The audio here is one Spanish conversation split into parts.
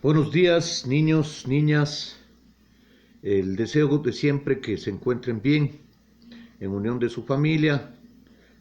Buenos días, niños, niñas. El deseo de siempre que se encuentren bien, en unión de su familia,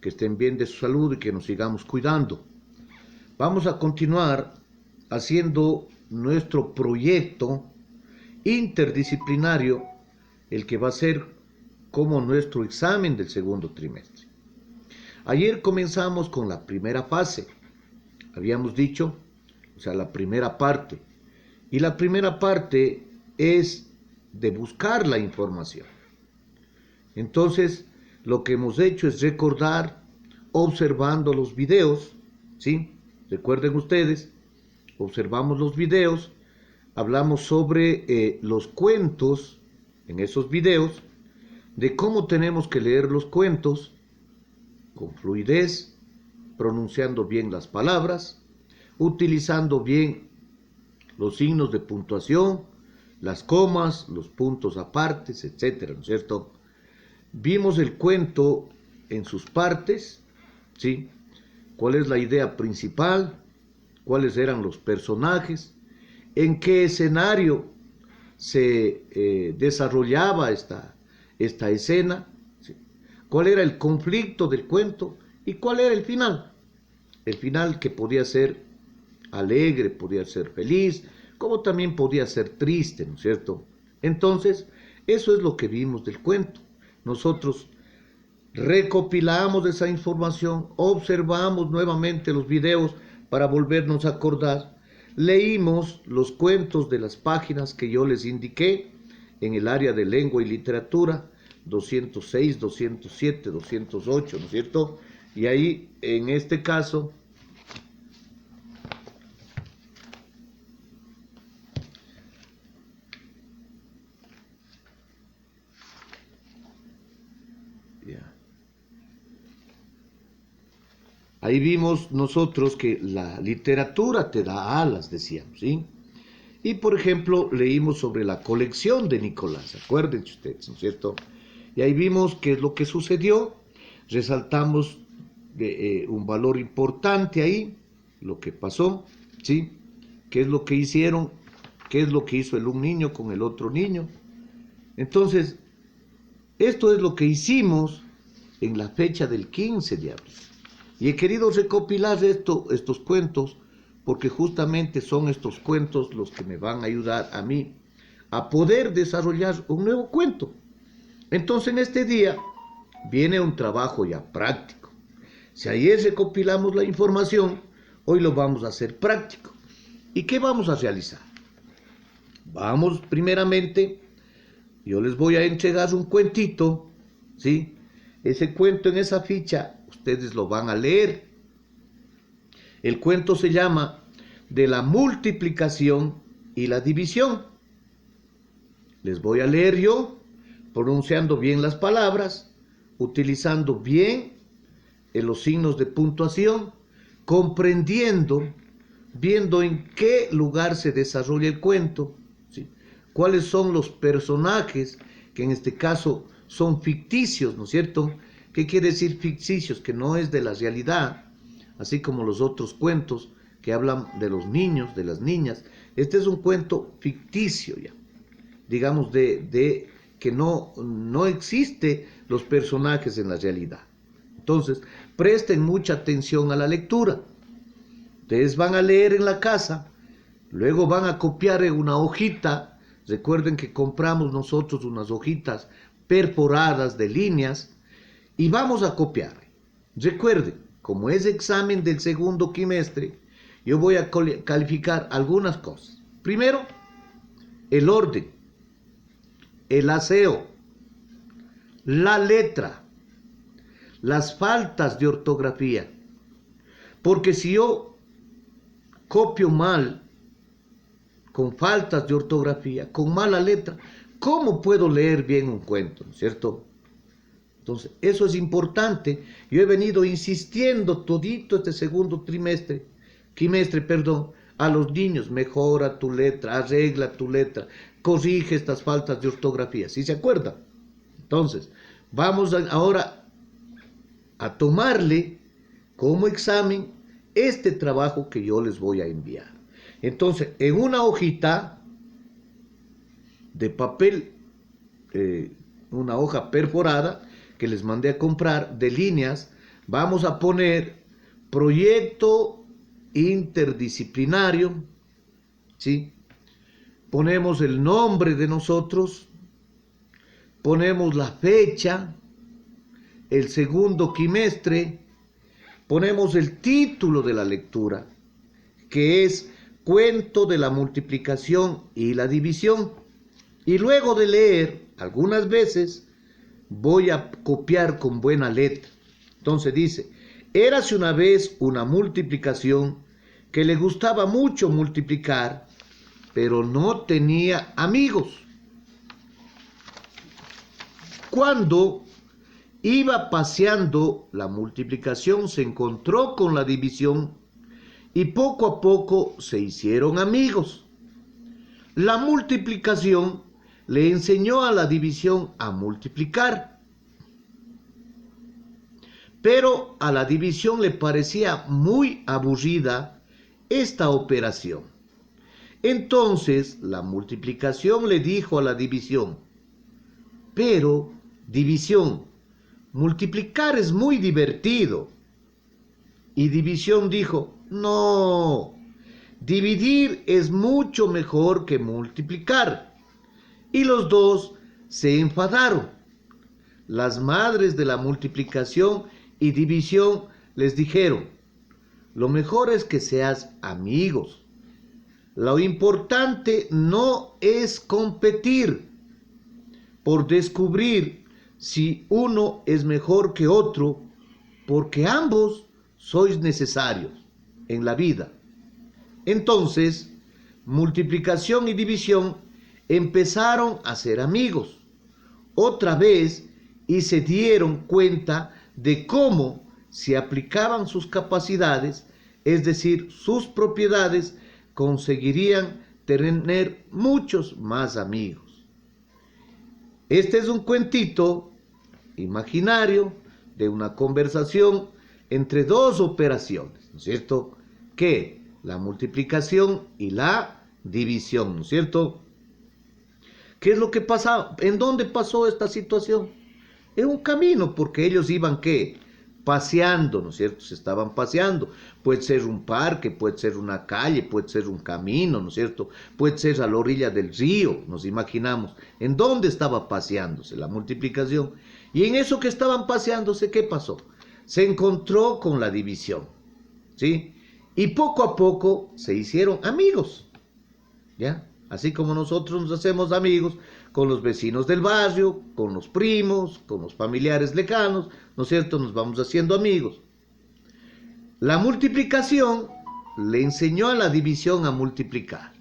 que estén bien de su salud y que nos sigamos cuidando. Vamos a continuar haciendo nuestro proyecto interdisciplinario, el que va a ser como nuestro examen del segundo trimestre. Ayer comenzamos con la primera fase, habíamos dicho, o sea, la primera parte. Y la primera parte es de buscar la información. Entonces, lo que hemos hecho es recordar observando los videos, ¿sí? Recuerden ustedes, observamos los videos, hablamos sobre los cuentos en esos videos, de cómo tenemos que leer los cuentos con fluidez, pronunciando bien las palabras, utilizando bien los signos de puntuación, las comas, los puntos apartes, etcétera, ¿no es cierto? Vimos el cuento en sus partes, ¿sí? ¿Cuál es la idea principal? ¿Cuáles eran los personajes? ¿En qué escenario se desarrollaba esta escena? ¿Sí? ¿Cuál era el conflicto del cuento? ¿Y cuál era el final? El final que podía ser alegre, podía ser feliz, como también podía ser triste, ¿no es cierto? Entonces, eso es lo que vimos del cuento. Nosotros recopilamos esa información, observamos nuevamente los videos para volvernos a acordar, leímos los cuentos de las páginas que yo les indiqué en el área de lengua y literatura, 206, 207, 208, ¿no es cierto? Y ahí, en este caso, ahí vimos nosotros que la literatura te da alas, decíamos, ¿sí? Y por ejemplo, leímos sobre la colección de Nicolás, acuérdense ustedes, ¿no es cierto? Y ahí vimos qué es lo que sucedió, resaltamos un valor importante ahí, lo que pasó, ¿sí? ¿Qué es lo que hicieron? ¿Qué es lo que hizo un niño con el otro niño? Entonces, esto es lo que hicimos en la fecha del 15 de abril. Y he querido recopilar estos cuentos porque justamente son estos cuentos los que me van a ayudar a mí a poder desarrollar un nuevo cuento. Entonces en este día viene un trabajo ya práctico. Si ayer recopilamos la información, hoy lo vamos a hacer práctico. ¿Y qué vamos a realizar? Vamos primeramente, yo les voy a entregar un cuentito, ¿sí? Ese cuento en esa ficha ustedes lo van a leer. El cuento se llama De la multiplicación y la división. Les voy a leer yo, pronunciando bien las palabras, utilizando bien los signos de puntuación, comprendiendo, viendo en qué lugar se desarrolla el cuento, ¿sí? Cuáles son los personajes, que en este caso son ficticios, ¿no es cierto? ¿Qué quiere decir ficticios? Que no es de la realidad, así como los otros cuentos que hablan de los niños, de las niñas. Este es un cuento ficticio ya, digamos de que no existe los personajes en la realidad. Entonces, presten mucha atención a la lectura. Ustedes van a leer en la casa, luego van a copiar en una hojita. Recuerden que compramos nosotros unas hojitas perforadas de líneas y vamos a copiar. Recuerden, como es examen del segundo trimestre, yo voy a calificar algunas cosas. Primero, el orden, el aseo, la letra, las faltas de ortografía. Porque si yo copio mal, con faltas de ortografía, con mala letra, ¿cómo puedo leer bien un cuento? ¿No es cierto? Entonces, eso es importante. Yo he venido insistiendo todito este segundo trimestre, a los niños: mejora tu letra, arregla tu letra, corrige estas faltas de ortografía. ¿Sí se acuerdan? Entonces, vamos ahora a tomarle como examen este trabajo que yo les voy a enviar. Entonces, en una hojita de papel, una hoja perforada que les mandé a comprar de líneas, vamos a poner proyecto interdisciplinario, ¿sí? Ponemos el nombre de nosotros, ponemos la fecha, el segundo quimestre, ponemos el título de la lectura, que es Cuento de la multiplicación y la división. Y luego de leer, algunas veces, voy a copiar con buena letra. Entonces dice, érase una vez una multiplicación que le gustaba mucho multiplicar, pero no tenía amigos. Cuando iba paseando la multiplicación, se encontró con la división y poco a poco se hicieron amigos. La multiplicación le enseñó a la división a multiplicar, pero a la división le parecía muy aburrida esta operación. Entonces la multiplicación le dijo a la división, pero, división, multiplicar es muy divertido. Y división dijo, no, dividir es mucho mejor que multiplicar. Y los dos se enfadaron. Las madres de la multiplicación y división les dijeron, lo mejor es que seas amigos. Lo importante no es competir por descubrir si uno es mejor que otro, porque ambos sois necesarios en la vida. Entonces, multiplicación y división empezaron a ser amigos otra vez y se dieron cuenta de cómo, si aplicaban sus capacidades, es decir, sus propiedades, conseguirían tener muchos más amigos. Este es un cuentito imaginario de una conversación entre dos operaciones, ¿no es cierto? Que la multiplicación y la división, ¿no es cierto? ¿Qué es lo que pasaba? ¿En dónde pasó esta situación? En un camino, porque ellos iban, ¿qué? Paseando, ¿no es cierto? Se estaban paseando. Puede ser un parque, puede ser una calle, puede ser un camino, ¿no es cierto? Puede ser a la orilla del río, nos imaginamos. ¿En dónde estaba paseándose la multiplicación? Y en eso que estaban paseándose, ¿qué pasó? Se encontró con la división, ¿sí? Y poco a poco se hicieron amigos, ¿ya? Así como nosotros nos hacemos amigos con los vecinos del barrio, con los primos, con los familiares lejanos, ¿no es cierto? Nos vamos haciendo amigos. La multiplicación le enseñó a la división a multiplicar.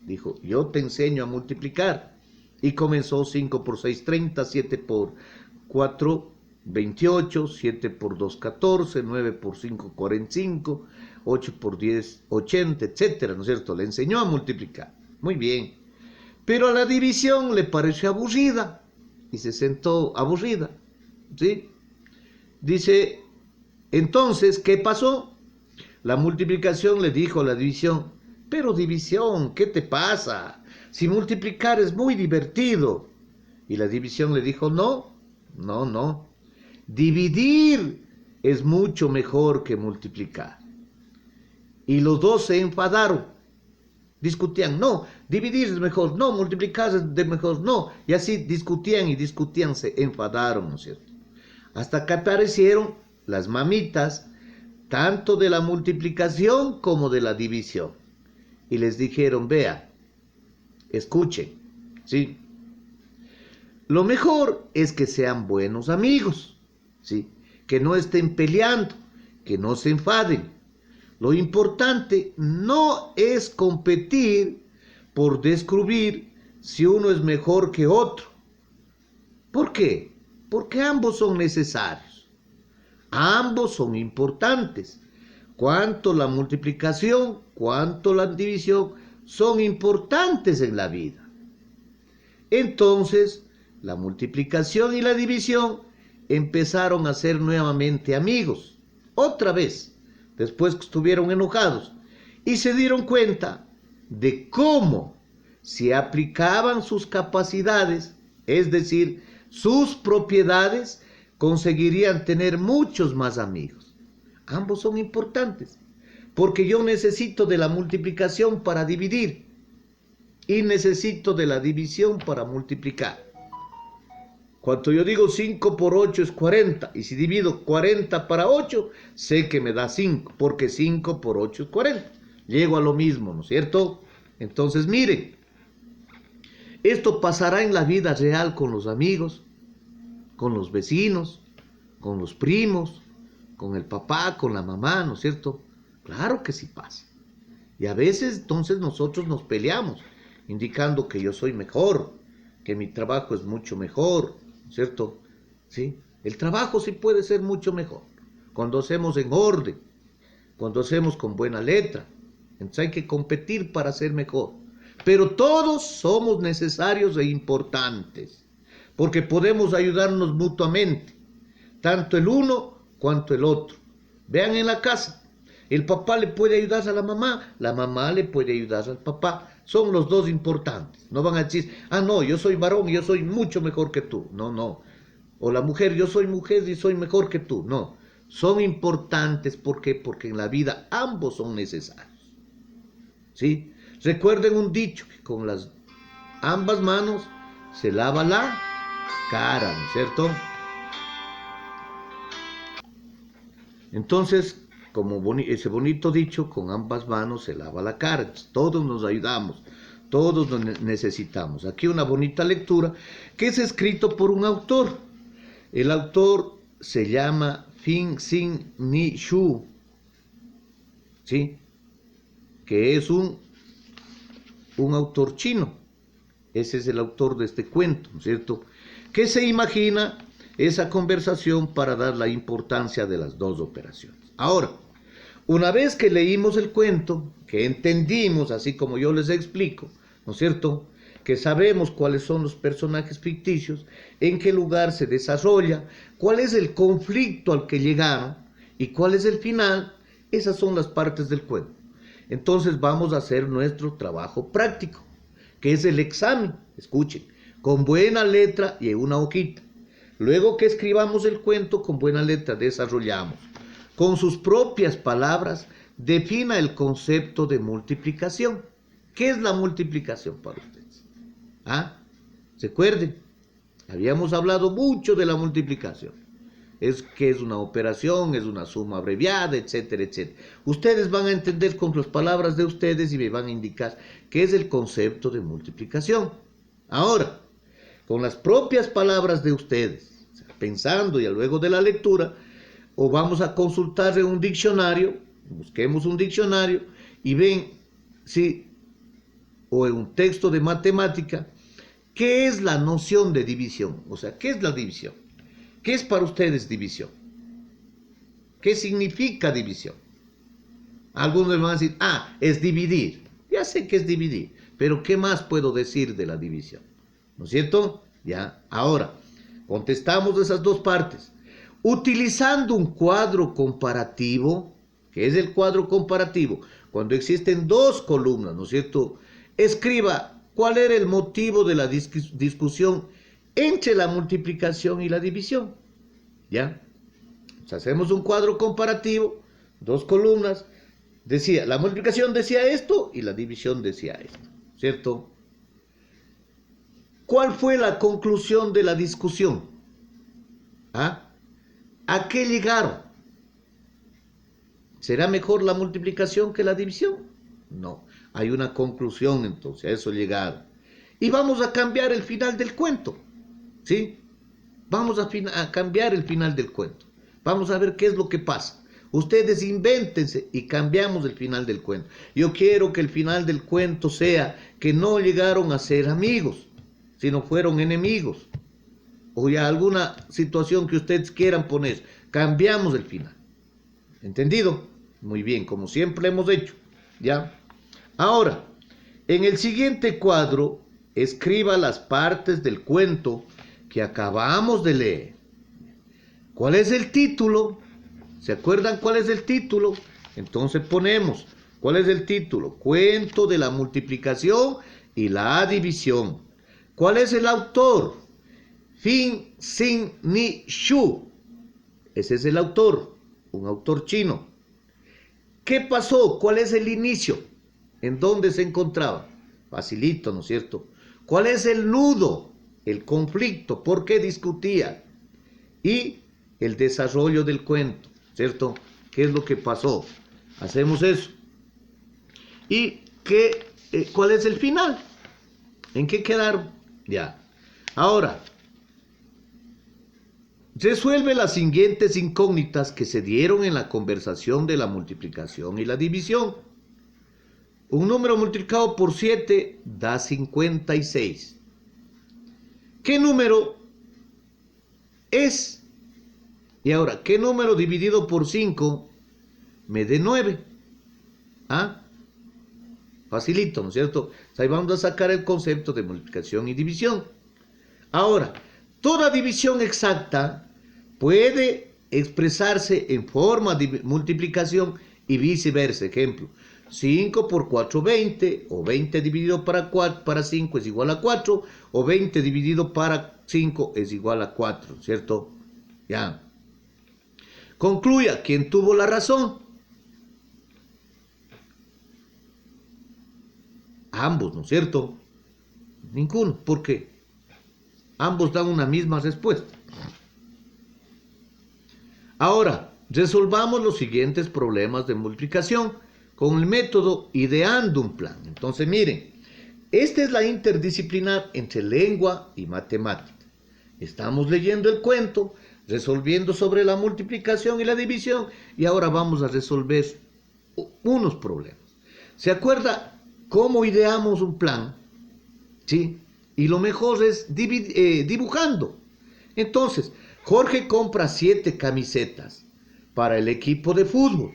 Dijo, yo te enseño a multiplicar. Y comenzó 5 por 6, 30, 7 por 4, 28, 7 por 2, 14, 9 por 5, 45, 8 por 10, 80, etcétera, ¿no es cierto? Le enseñó a multiplicar. Muy bien. Pero a la división le pareció aburrida y se sentó aburrida, ¿sí? Dice, entonces, ¿qué pasó? La multiplicación le dijo a la división, pero división, ¿qué te pasa? Si multiplicar es muy divertido. Y la división le dijo, no, no, no. Dividir es mucho mejor que multiplicar. Y los dos se enfadaron. Discutían, no, dividir es mejor, no, multiplicar es mejor, no. Y así discutían y discutían, se enfadaron, ¿no es cierto? Hasta que aparecieron las mamitas, tanto de la multiplicación como de la división. Y les dijeron, vea, escuchen, ¿sí? Lo mejor es que sean buenos amigos, ¿sí? Que no estén peleando, que no se enfaden. Lo importante no es competir por descubrir si uno es mejor que otro. ¿Por qué? Porque ambos son necesarios. Ambos son importantes. Cuanto la multiplicación, cuanto la división son importantes en la vida. Entonces, la multiplicación y la división empezaron a ser nuevamente amigos. Otra vez. Después que estuvieron enojados y se dieron cuenta de cómo se aplicaban sus capacidades, es decir, sus propiedades, conseguirían tener muchos más amigos. Ambos son importantes, porque yo necesito de la multiplicación para dividir y necesito de la división para multiplicar. Cuando yo digo 5 por 8 es 40, y si divido 40 para 8, sé que me da 5, porque 5 por 8 es 40. Llego a lo mismo, ¿no es cierto? Entonces, miren, esto pasará en la vida real con los amigos, con los vecinos, con los primos, con el papá, con la mamá, ¿no es cierto? Claro que sí pasa. Y a veces entonces nosotros nos peleamos, indicando que yo soy mejor, que mi trabajo es mucho mejor, ¿no es cierto? ¿Sí? El trabajo sí puede ser mucho mejor, cuando hacemos en orden, cuando hacemos con buena letra. Entonces hay que competir para ser mejor. Pero todos somos necesarios e importantes, porque podemos ayudarnos mutuamente, tanto el uno cuanto el otro. Vean en la casa, el papá le puede ayudar a la mamá le puede ayudar al papá. Son los dos importantes. No van a decir, ah, no, yo soy varón y yo soy mucho mejor que tú. No, no. O la mujer, yo soy mujer y soy mejor que tú. No. Son importantes, ¿por qué? Porque en la vida ambos son necesarios. ¿Sí? Recuerden un dicho, que con las ambas manos se lava la cara, ¿no es cierto? Entonces, como ese bonito dicho, con ambas manos se lava la cara. Entonces, todos nos ayudamos, todos nos necesitamos. Aquí una bonita lectura que es escrito por un autor. El autor se llama Fin-Sin Ni Shu, ¿sí? Que es un autor chino. Ese es el autor de este cuento, ¿no es cierto? Que se imagina esa conversación para dar la importancia de las dos operaciones. Ahora, una vez que leímos el cuento, que entendimos, así como yo les explico, ¿no es cierto?, que sabemos cuáles son los personajes ficticios, en qué lugar se desarrolla, cuál es el conflicto al que llegaron y cuál es el final, esas son las partes del cuento. Entonces vamos a hacer nuestro trabajo práctico, que es el examen, escuchen, con buena letra y en una hojita. Luego que escribamos el cuento, con buena letra desarrollamos. Con sus propias palabras, defina el concepto de multiplicación. ¿Qué es la multiplicación para ustedes? ¿Ah? ¿Recuerden? Habíamos hablado mucho de la multiplicación. Es que es una operación, es una suma abreviada, etcétera, etcétera. Ustedes van a entender con las palabras de ustedes y me van a indicar qué es el concepto de multiplicación. Ahora, con las propias palabras de ustedes, pensando y luego de la lectura, o vamos a consultar en un diccionario, busquemos un diccionario y ven, sí, o en un texto de matemática, ¿qué es la noción de división? O sea, ¿qué es la división? ¿Qué es para ustedes división? ¿Qué significa división? Algunos me van a decir, ah, es dividir. Ya sé que es dividir, pero ¿qué más puedo decir de la división? ¿No es cierto? Ya, ahora, contestamos esas dos partes. Utilizando un cuadro comparativo, ¿qué es el cuadro comparativo? Cuando existen dos columnas, ¿no es cierto? Escriba cuál era el motivo de la discusión entre la multiplicación y la división. ¿Ya? Entonces hacemos un cuadro comparativo, dos columnas, decía, la multiplicación decía esto y la división decía esto, ¿cierto? ¿Cuál fue la conclusión de la discusión? ¿Ah? ¿A qué llegaron? ¿Será mejor la multiplicación que la división? No, hay una conclusión entonces, a eso llegaron. Y vamos a cambiar el final del cuento, ¿sí? Vamos a cambiar el final del cuento. Vamos a ver qué es lo que pasa. Ustedes invéntense y cambiamos el final del cuento. Yo quiero que el final del cuento sea que no llegaron a ser amigos, sino fueron enemigos. O ya alguna situación que ustedes quieran poner. Cambiamos el final. ¿Entendido? Muy bien, como siempre hemos hecho. ¿Ya? Ahora, en el siguiente cuadro, escriba las partes del cuento que acabamos de leer. ¿Cuál es el título? ¿Se acuerdan cuál es el título? Entonces ponemos ¿Cuál es el título? Cuento de la multiplicación y la división. ¿Cuál es el autor? Fin Sin Ni Shu. Ese es el autor, un autor chino. ¿Qué pasó? ¿Cuál es el inicio? ¿En dónde se encontraba? Facilito, ¿no es cierto? ¿Cuál es el nudo? El conflicto, ¿por qué discutía? Y el desarrollo del cuento, ¿cierto? ¿Qué es lo que pasó? Hacemos eso. ¿Y cuál es el final? ¿En qué quedaron? Ya. Ahora, resuelve las siguientes incógnitas que se dieron en la conversación de la multiplicación y la división. Un número multiplicado por 7 da 56. ¿Qué número es? Y ahora, ¿qué número dividido por 5 me dé 9? ¿Ah? Facilito, ¿no es cierto? Ahí vamos a sacar el concepto de multiplicación y división. Ahora, toda división exacta puede expresarse en forma de multiplicación y viceversa. Ejemplo, 5 por 4, 20, o 20 dividido para 5 es igual a 4, o 20 dividido para 5 es igual a 4, ¿cierto? Ya. Concluya, ¿quién tuvo la razón? Ambos, ¿no es cierto? Ninguno, porque ambos dan una misma respuesta. Ahora, resolvamos los siguientes problemas de multiplicación con el método ideando un plan. Entonces, miren, esta es la interdisciplinar entre lengua y matemática. Estamos leyendo el cuento, resolviendo sobre la multiplicación y la división, y ahora vamos a resolver unos problemas. ¿Se acuerda cómo ideamos un plan? ¿Sí? Y lo mejor es dibujando. Entonces, Jorge compra 7 camisetas para el equipo de fútbol.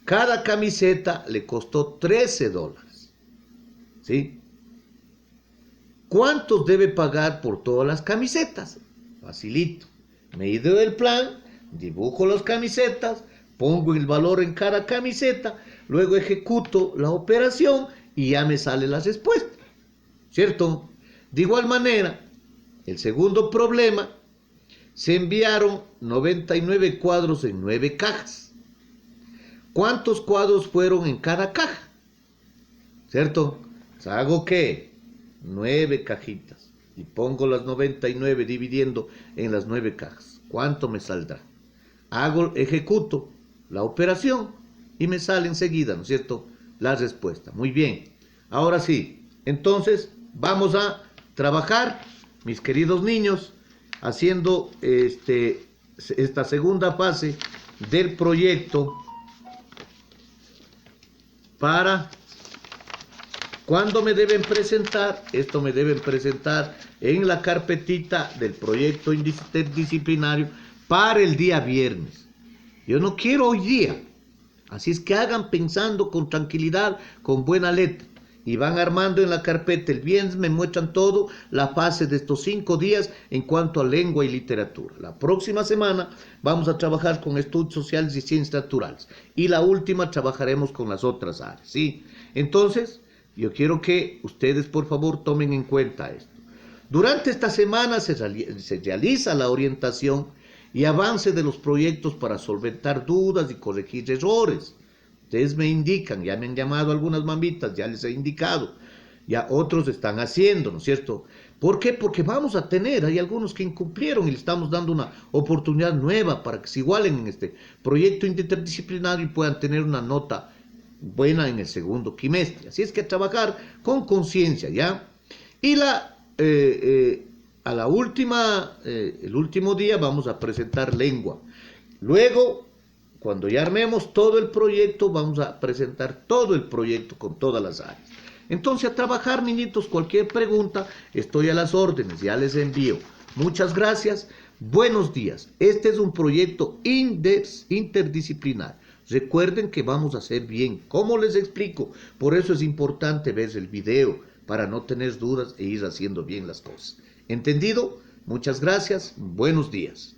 Cada camiseta le costó $13. ¿Sí? ¿Cuántos debe pagar por todas las camisetas? Facilito. Me ideo el plan, dibujo las camisetas, pongo el valor en cada camiseta, luego ejecuto la operación y ya me sale la respuesta. ¿Cierto? De igual manera, el segundo problema, se enviaron 99 cuadros en 9 cajas. ¿Cuántos cuadros fueron en cada caja? ¿Cierto? O sea, hago ¿qué? 9 cajitas. Y pongo las 99 dividiendo en las 9 cajas. ¿Cuánto me saldrá? Ejecuto la operación y me sale enseguida, ¿no es cierto?, la respuesta. Muy bien. Ahora sí, entonces vamos a trabajar, mis queridos niños, haciendo esta segunda fase del proyecto para... ¿Cuándo me deben presentar? Esto me deben presentar en la carpetita del proyecto interdisciplinario para el día viernes. Yo no quiero hoy día. Así es que hagan pensando con tranquilidad, con buena letra. Y van armando en la carpeta. El viernes me muestran todo la fase de estos 5 días en cuanto a lengua y literatura. La próxima semana vamos a trabajar con estudios sociales y ciencias naturales. Y la última trabajaremos con las otras áreas, ¿sí? Entonces, yo quiero que ustedes, por favor, tomen en cuenta esto. Durante esta semana se realiza la orientación y avance de los proyectos para solventar dudas y corregir errores. Ustedes me indican, ya me han llamado algunas mamitas, ya les he indicado, ya otros están haciendo, ¿no es cierto? ¿Por qué? Porque vamos a tener, hay algunos que incumplieron y le estamos dando una oportunidad nueva para que se igualen en este proyecto interdisciplinario y puedan tener una nota buena en el segundo quimestre. Así es que trabajar con conciencia, ¿ya? Y el último día vamos a presentar lengua. Luego, cuando ya armemos todo el proyecto, vamos a presentar todo el proyecto con todas las áreas. Entonces, a trabajar, niñitos, cualquier pregunta, estoy a las órdenes, ya les envío. Muchas gracias, buenos días. Este es un proyecto interdisciplinar. Recuerden que vamos a hacer bien. ¿Cómo les explico? Por eso es importante ver el video para no tener dudas e ir haciendo bien las cosas. ¿Entendido? Muchas gracias. Buenos días.